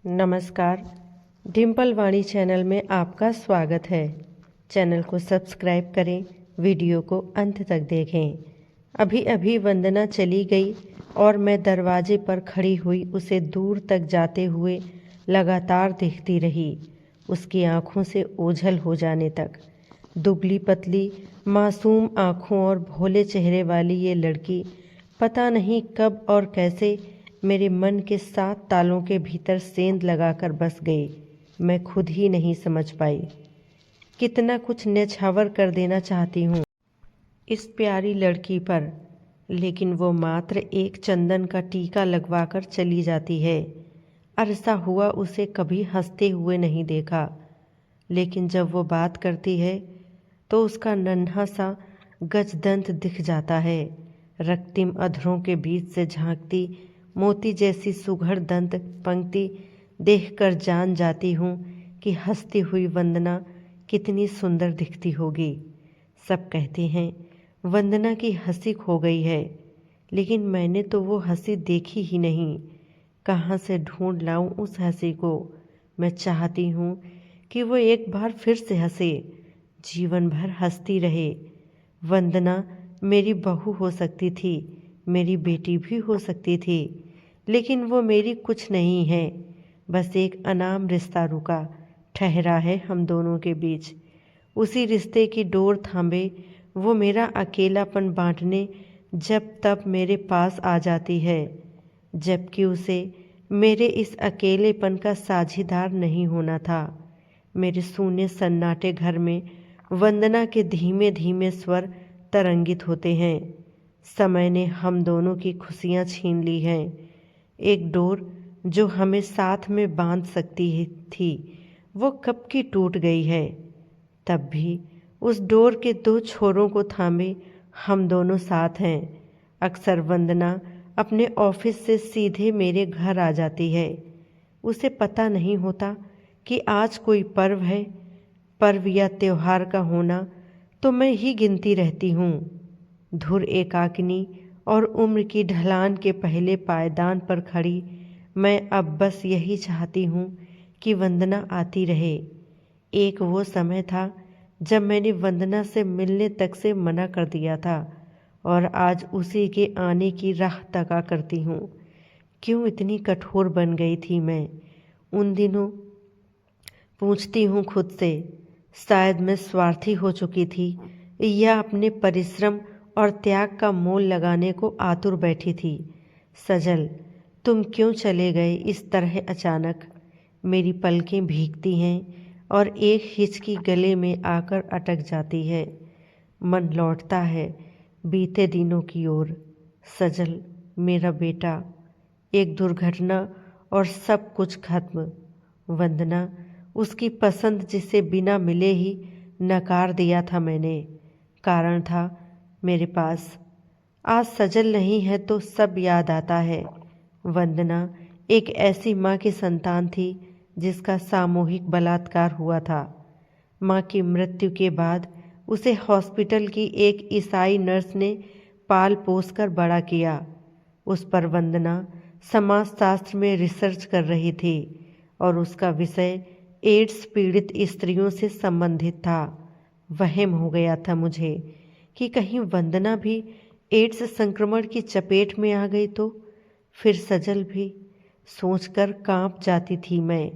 नमस्कार। डिम्पल वाणी चैनल में आपका स्वागत है। चैनल को सब्सक्राइब करें, वीडियो को अंत तक देखें। अभी अभी वंदना चली गई और मैं दरवाजे पर खड़ी हुई उसे दूर तक जाते हुए लगातार देखती रही, उसकी आंखों से ओझल हो जाने तक। दुबली पतली मासूम आंखों और भोले चेहरे वाली ये लड़की पता नहीं कब और कैसे मेरे मन के 7 तालों के भीतर सेंध लगाकर बस गई। मैं खुद ही नहीं समझ पाई। कितना कुछ न्यौछावर कर देना चाहती हूँ इस प्यारी लड़की पर, लेकिन वो मात्र एक चंदन का टीका लगवाकर चली जाती है। अरसा हुआ उसे कभी हंसते हुए नहीं देखा, लेकिन जब वो बात करती है तो उसका नन्हा सा गजदंत दिख जाता है। रक्तिम अधरों के बीच से झांकती मोती जैसी सुघड़ दंत पंक्ति देखकर जान जाती हूँ कि हंसती हुई वंदना कितनी सुंदर दिखती होगी। सब कहते हैं वंदना की हंसी खो गई है, लेकिन मैंने तो वो हंसी देखी ही नहीं। कहाँ से ढूंढ लाऊं उस हंसी को। मैं चाहती हूँ कि वो एक बार फिर से हंसे, जीवन भर हंसती रहे। वंदना मेरी बहू हो सकती थी, मेरी बेटी भी हो सकती थी, लेकिन वो मेरी कुछ नहीं है। बस एक अनाम रिश्ता रुका ठहरा है हम दोनों के बीच। उसी रिश्ते की डोर थामे वो मेरा अकेलापन बांटने जब तब मेरे पास आ जाती है, जबकि उसे मेरे इस अकेलेपन का साझीदार नहीं होना था। मेरे सूने सन्नाटे घर में वंदना के धीमे धीमे स्वर तरंगित होते हैं। समय ने हम दोनों की खुशियाँ छीन ली हैं। एक डोर जो हमें साथ में बांध सकती थी, वो कब की टूट गई है। तब भी उस डोर के 2 छोरों को थामे हम दोनों साथ हैं। अक्सर वंदना अपने ऑफिस से सीधे मेरे घर आ जाती है। उसे पता नहीं होता कि आज कोई पर्व है। पर्व या त्योहार का होना तो मैं ही गिनती रहती हूँ। धुर एकाकिनी और उम्र की ढलान के पहले पायदान पर खड़ी मैं अब बस यही चाहती हूँ कि वंदना आती रहे। एक वो समय था जब मैंने वंदना से मिलने तक से मना कर दिया था, और आज उसी के आने की राह तका करती हूँ। क्यों इतनी कठोर बन गई थी मैं उन दिनों, पूछती हूँ खुद से। शायद मैं स्वार्थी हो चुकी थी या अपने परिश्रम और त्याग का मोल लगाने को आतुर बैठी थी। सजल, तुम क्यों चले गए इस तरह अचानक? मेरी पलकें भीगती हैं और एक हिचकी गले में आकर अटक जाती है। मन लौटता है बीते दिनों की ओर। सजल मेरा बेटा, एक दुर्घटना और सब कुछ खत्म। वंदना, उसकी पसंद जिसे बिना मिले ही नकार दिया था मैंने। कारण था मेरे पास। आज सजल नहीं है तो सब याद आता है। वंदना एक ऐसी माँ की संतान थी जिसका सामूहिक बलात्कार हुआ था। माँ की मृत्यु के बाद उसे हॉस्पिटल की एक ईसाई नर्स ने पाल पोस कर बड़ा किया। उस पर वंदना समाजशास्त्र में रिसर्च कर रही थी और उसका विषय एड्स पीड़ित स्त्रियों से संबंधित था। वहम हो गया था मुझे कि कहीं वंदना भी एड्स संक्रमण की चपेट में आ गई तो। फिर सजल भी सोचकर कांप जाती थी मैं।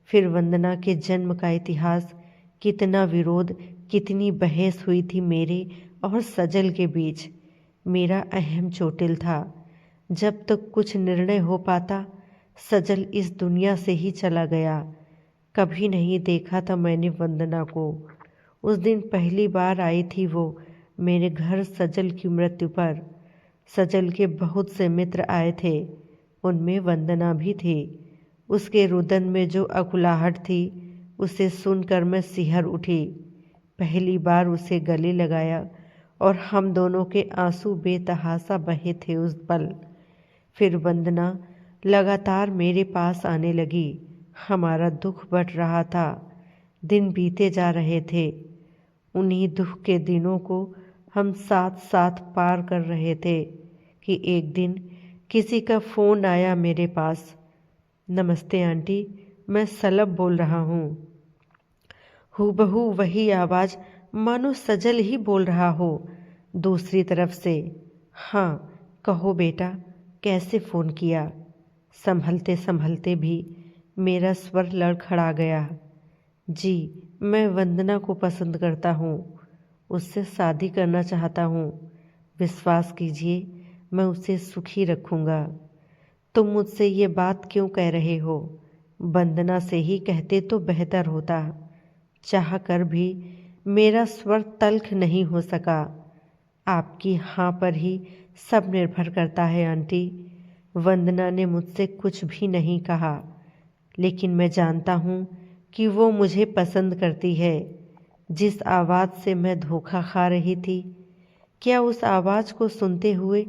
फिर वंदना के जन्म का इतिहास, कितना विरोध, कितनी बहस हुई थी मेरे और सजल के बीच। मेरा अहम चोटिल था। जब तक कुछ निर्णय हो पाता, सजल इस दुनिया से ही चला गया। कभी नहीं देखा था मैंने वंदना को। उस दिन पहली बार आई थी वो मेरे घर सजल की मृत्यु पर। सजल के बहुत से मित्र आए थे, उनमें वंदना भी थी। उसके रुदन में जो अकुलाहट थी उसे सुनकर मैं सिहर उठी। पहली बार उसे गले लगाया और हम दोनों के आंसू बेतहाशा बहे थे उस पल। फिर वंदना लगातार मेरे पास आने लगी। हमारा दुख बढ़ रहा था, दिन बीते जा रहे थे। उन्हीं दुख के दिनों को हम साथ साथ पार कर रहे थे कि एक दिन किसी का फ़ोन आया मेरे पास। नमस्ते आंटी, मैं सलभ बोल रहा हूँ। हूबहू वही आवाज़, मानो सजल ही बोल रहा हो दूसरी तरफ से। हाँ, कहो बेटा, कैसे फ़ोन किया? संभलते संभलते भी मेरा स्वर लड़खड़ा गया। जी, मैं वंदना को पसंद करता हूँ, उससे शादी करना चाहता हूँ। विश्वास कीजिए, मैं उसे सुखी रखूँगा। तुम मुझसे ये बात क्यों कह रहे हो? वंदना से ही कहते तो बेहतर होता। चाह कर भी मेरा स्वर तल्ख नहीं हो सका। आपकी हाँ पर ही सब निर्भर करता है आंटी। वंदना ने मुझसे कुछ भी नहीं कहा, लेकिन मैं जानता हूँ कि वो मुझे पसंद करती है। जिस आवाज़ से मैं धोखा खा रही थी, क्या उस आवाज़ को सुनते हुए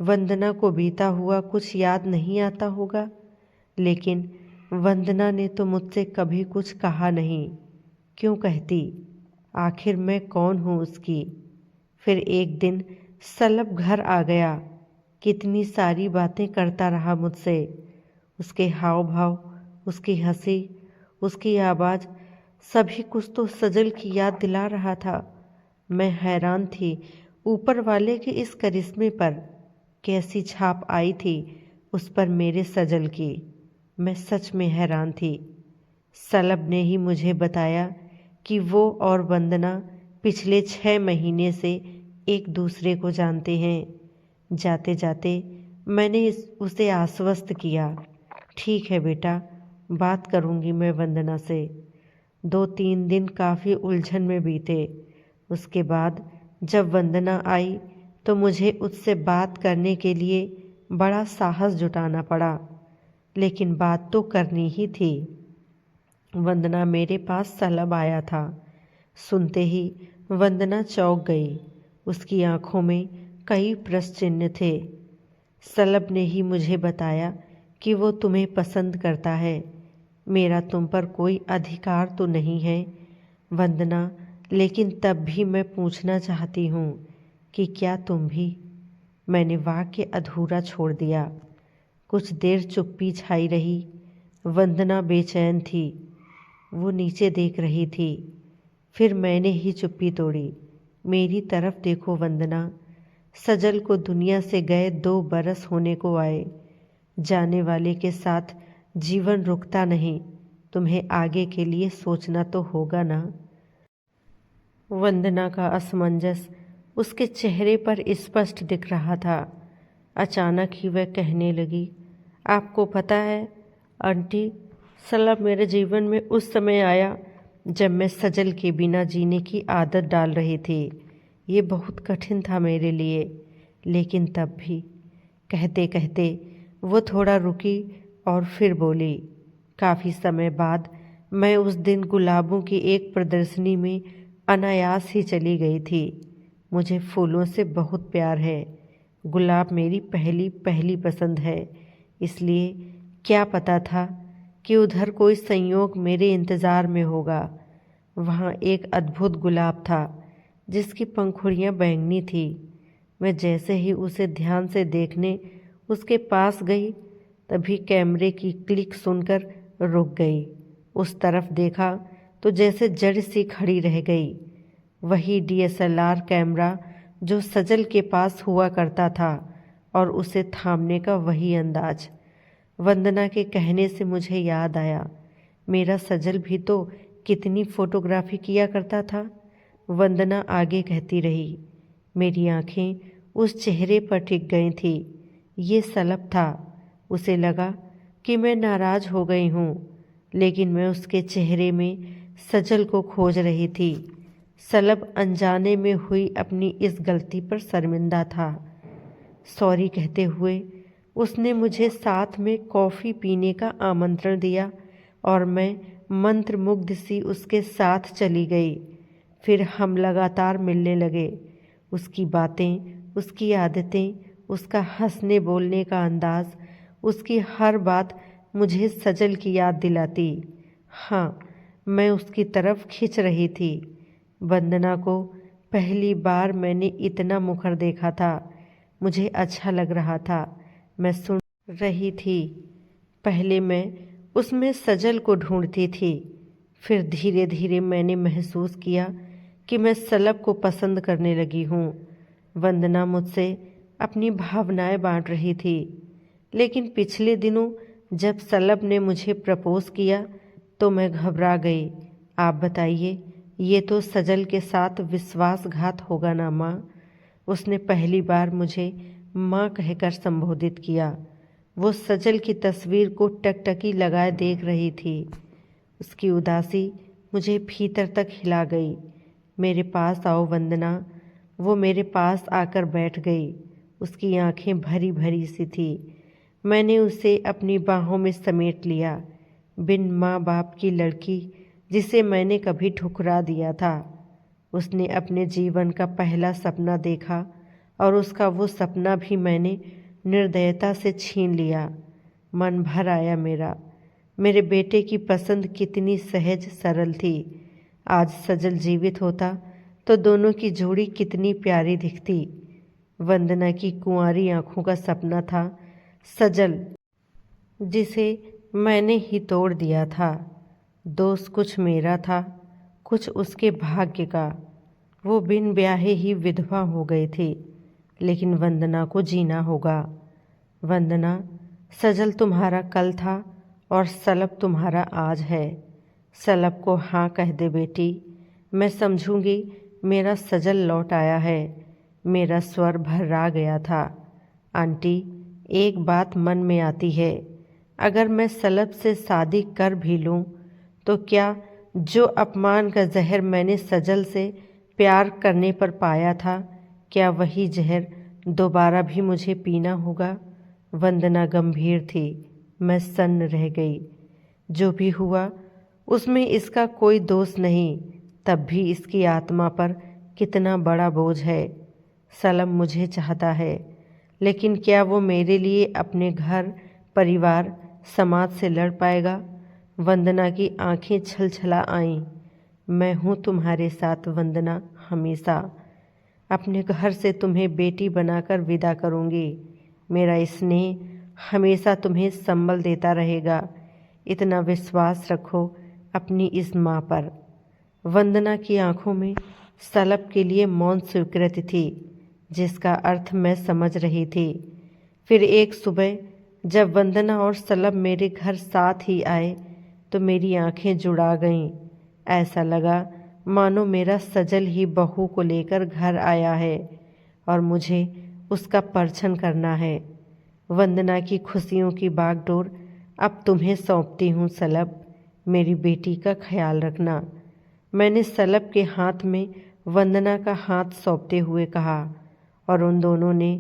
वंदना को बीता हुआ कुछ याद नहीं आता होगा? लेकिन वंदना ने तो मुझसे कभी कुछ कहा नहीं। क्यों कहती? आखिर मैं कौन हूँ उसकी? फिर एक दिन सलभ घर आ गया। कितनी सारी बातें करता रहा मुझसे। उसके हाव भाव, उसकी हंसी, उसकी आवाज़, सभी कुछ तो सजल की याद दिला रहा था। मैं हैरान थी ऊपर वाले के इस करिश्मे पर। कैसी छाप आई थी उस पर मेरे सजल की। मैं सच में हैरान थी। सलभ ने ही मुझे बताया कि वो और वंदना पिछले 6 महीने से एक दूसरे को जानते हैं। जाते जाते मैंने उसे आश्वस्त किया, ठीक है बेटा, बात करूंगी मैं वंदना से। 2-3 दिन काफ़ी उलझन में बीते। उसके बाद जब वंदना आई तो मुझे उससे बात करने के लिए बड़ा साहस जुटाना पड़ा, लेकिन बात तो करनी ही थी। वंदना मेरे पास सलभ आया था। सुनते ही वंदना चौंक गई। उसकी आंखों में कई प्रश्न चिन्ह थे। सलभ ने ही मुझे बताया कि वो तुम्हें पसंद करता है। मेरा तुम पर कोई अधिकार तो नहीं है वंदना, लेकिन तब भी मैं पूछना चाहती हूँ कि क्या तुम भी? मैंने वाक्य अधूरा छोड़ दिया। कुछ देर चुप्पी छाई रही। वंदना बेचैन थी। वो नीचे देख रही थी। फिर मैंने ही चुप्पी तोड़ी। मेरी तरफ देखो वंदना, सजल को दुनिया से गए 2 बरस होने को आए। जाने वाले के साथ जीवन रुकता नहीं। तुम्हें आगे के लिए सोचना तो होगा ना। वंदना का असमंजस उसके चेहरे पर स्पष्ट दिख रहा था। अचानक ही वह कहने लगी, आपको पता है आंटी, सलभ मेरे जीवन में उस समय आया जब मैं सजल के बिना जीने की आदत डाल रही थी। ये बहुत कठिन था मेरे लिए, लेकिन तब भी। कहते कहते वो थोड़ा रुकी और फिर बोली, काफ़ी समय बाद मैं उस दिन गुलाबों की एक प्रदर्शनी में अनायास ही चली गई थी। मुझे फूलों से बहुत प्यार है। गुलाब मेरी पहली पहली पसंद है। इसलिए क्या पता था कि उधर कोई संयोग मेरे इंतज़ार में होगा। वहाँ एक अद्भुत गुलाब था जिसकी पंखुड़ियाँ बैंगनी थी। मैं जैसे ही उसे ध्यान से देखने उसके पास गई, तभी कैमरे की क्लिक सुनकर रुक गई। उस तरफ देखा तो जैसे जड़ सी खड़ी रह गई। वही DSLR कैमरा जो सजल के पास हुआ करता था, और उसे थामने का वही अंदाज। वंदना के कहने से मुझे याद आया, मेरा सजल भी तो कितनी फोटोग्राफी किया करता था। वंदना आगे कहती रही। मेरी आंखें उस चेहरे पर टिक गई थी। ये सलभ था। उसे लगा कि मैं नाराज हो गई हूँ, लेकिन मैं उसके चेहरे में सजल को खोज रही थी। सलभ अनजाने में हुई अपनी इस गलती पर शर्मिंदा था। सॉरी कहते हुए उसने मुझे साथ में कॉफ़ी पीने का आमंत्रण दिया और मैं मंत्रमुग्ध सी उसके साथ चली गई। फिर हम लगातार मिलने लगे। उसकी बातें, उसकी आदतें, उसका हंसने बोलने का अंदाज़, उसकी हर बात मुझे सजल की याद दिलाती। हाँ, मैं उसकी तरफ खिंच रही थी। वंदना को पहली बार मैंने इतना मुखर देखा था। मुझे अच्छा लग रहा था। मैं सुन रही थी पहले मैं उसमें सजल को ढूंढती थी, फिर धीरे धीरे मैंने महसूस किया कि मैं सलब को पसंद करने लगी हूँ। वंदना मुझसे अपनी भावनाएं बांट रही थी, लेकिन पिछले दिनों जब सलब ने मुझे प्रपोज किया तो मैं घबरा गई। आप बताइए, ये तो सजल के साथ विश्वासघात होगा ना माँ? उसने पहली बार मुझे माँ कहकर संबोधित किया। वो सजल की तस्वीर को टकटकी लगाए देख रही थी। उसकी उदासी मुझे भीतर तक हिला गई। मेरे पास आओ वंदना। वो मेरे पास आकर बैठ गई। उसकी आंखें भरी भरी सी थी। मैंने उसे अपनी बाहों में समेट लिया। बिन माँ बाप की लड़की जिसे मैंने कभी ठुकरा दिया था। उसने अपने जीवन का पहला सपना देखा और उसका वो सपना भी मैंने निर्दयता से छीन लिया। मन भर आया मेरा। मेरे बेटे की पसंद कितनी सहज सरल थी। आज सजल जीवित होता तो दोनों की जोड़ी कितनी प्यारी दिखती। वंदना की कुंवारी आंखों का सपना था सजल, जिसे मैंने ही तोड़ दिया था। दोष कुछ मेरा था, कुछ उसके भाग्य का। वो बिन ब्याहे ही विधवा हो गई थी, लेकिन वंदना को जीना होगा। वंदना, सजल तुम्हारा कल था और सलब तुम्हारा आज है। सलब को हाँ कह दे बेटी। मैं समझूंगी मेरा सजल लौट आया है। मेरा स्वर भर्रा गया था। आंटी, एक बात मन में आती है। अगर मैं सलब से शादी कर भी लूं तो क्या जो अपमान का जहर मैंने सजल से प्यार करने पर पाया था, क्या वही जहर दोबारा भी मुझे पीना होगा? वंदना गंभीर थी। मैं सन्न रह गई। जो भी हुआ उसमें इसका कोई दोष नहीं, तब भी इसकी आत्मा पर कितना बड़ा बोझ है। सलब मुझे चाहता है, लेकिन क्या वो मेरे लिए अपने घर, परिवार, समाज से लड़ पाएगा? वंदना की आंखें छलछला आईं। मैं हूँ तुम्हारे साथ वंदना, हमेशा। अपने घर से तुम्हें बेटी बनाकर विदा करूँगी। मेरा स्नेह हमेशा तुम्हें संबल देता रहेगा। इतना विश्वास रखो अपनी इस माँ पर। वंदना की आंखों में सलब के लिए मौन स्वीकृति थी, जिसका अर्थ मैं समझ रही थी। फिर एक सुबह जब वंदना और सलब मेरे घर साथ ही आए तो मेरी आंखें जुड़ा गईं। ऐसा लगा मानो मेरा सजल ही बहू को लेकर घर आया है और मुझे उसका परछन करना है। वंदना की खुशियों की बागडोर अब तुम्हें सौंपती हूँ सलब। मेरी बेटी का ख्याल रखना। मैंने सलब के हाथ में वंदना का हाथ सौंपते हुए कहा और उन दोनों ने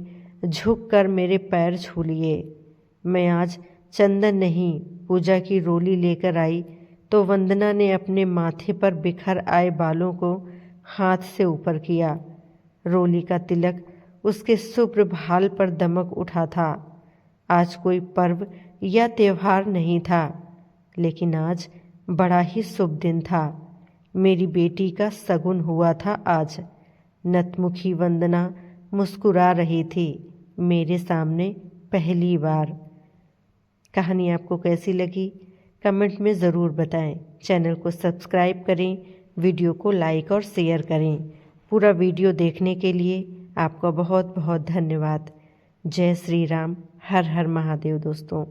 झुककर मेरे पैर छू लिए। मैं आज चंदन नहीं, पूजा की रोली लेकर आई तो वंदना ने अपने माथे पर बिखर आए बालों को हाथ से ऊपर किया। रोली का तिलक उसके शुभ्र भाल पर दमक उठा था। आज कोई पर्व या त्योहार नहीं था, लेकिन आज बड़ा ही शुभ दिन था। मेरी बेटी का सगुन हुआ था आज। नतमुखी वंदना मुस्कुरा रही थी मेरे सामने पहली बार। कहानी आपको कैसी लगी कमेंट में ज़रूर बताएं। चैनल को सब्सक्राइब करें, वीडियो को लाइक और शेयर करें। पूरा वीडियो देखने के लिए आपका बहुत बहुत धन्यवाद। जय श्री राम। हर हर महादेव दोस्तों।